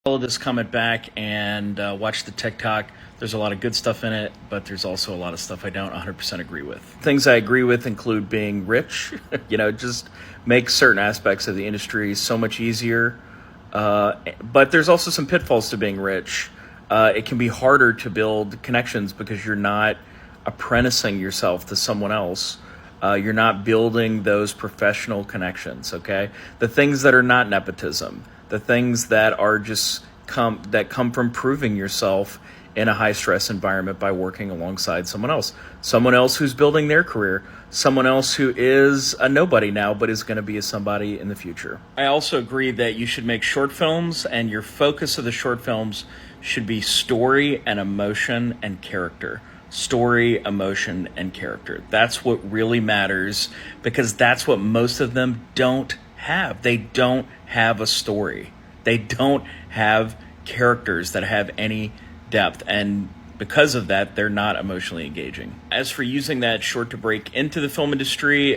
Follow this comment back and watch the TikTok. There's a lot of good stuff in it, but there's also a lot of stuff I don't 100% agree with. Things I agree with include being rich, just make certain aspects of the industry so much easier. But there's also some pitfalls to being rich. It can be harder to build connections because you're not apprenticing yourself to someone else. You're not building those professional connections, okay? The things that are not nepotism, the things that are just come from proving yourself in a high stress environment by working alongside someone else who's building their career, someone else who is a nobody now but is going to be a somebody in the future. I also agree that you should make short films, and your focus of the short films should be story and emotion and character. Story, emotion, and character. That's what really matters, because that's what most of them don't have. They don't have a story. They don't have characters that have any depth, and because of that, they're not emotionally engaging. As for using that short to break into the film industry,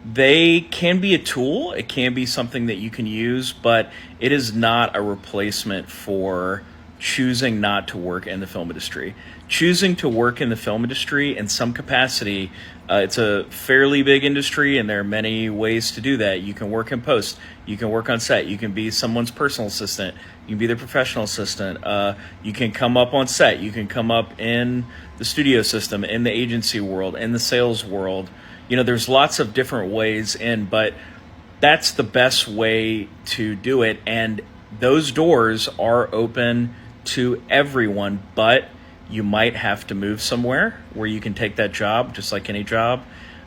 they can be a tool. It can be something that you can use, but it is not a replacement for choosing not to work in the film industry. Choosing to work in the film industry in some capacity, it's a fairly big industry, and there are many ways to do that. You can work in post, you can work on set, you can be someone's personal assistant, you can be their professional assistant, you can come up on set, you can come up in the studio system, in the agency world, in the sales world. There's lots of different ways in, but that's the best way to do it, and those doors are open to everyone, but you might have to move somewhere where you can take that job, just like any job,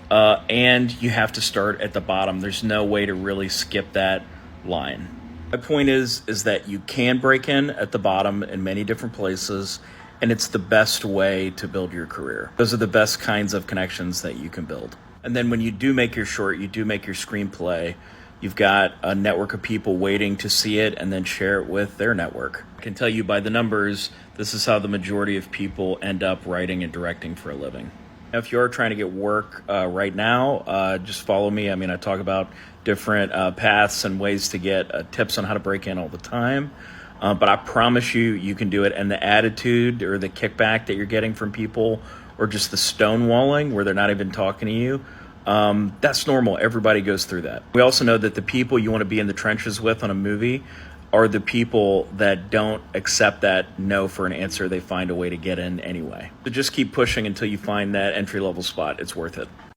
and you have to start at the bottom. There's no way to really skip that line. My point is that you can break in at the bottom in many different places, and it's the best way to build your career. Those are the best kinds of connections that you can build. And then when you do make your short, you do make your screenplay, you've got a network of people waiting to see it and then share it with their network. I can tell you by the numbers, this is how the majority of people end up writing and directing for a living. If you're trying to get work right now, just follow me. I talk about different paths and ways to get tips on how to break in all the time. But I promise you can do it. And the attitude or the kickback that you're getting from people, or just the stonewalling where they're not even talking to you, that's normal. Everybody goes through that. We also know that the people you want to be in the trenches with on a movie are the people that don't accept that no for an answer. They find a way to get in anyway. So just keep pushing until you find that entry-level spot. It's worth it.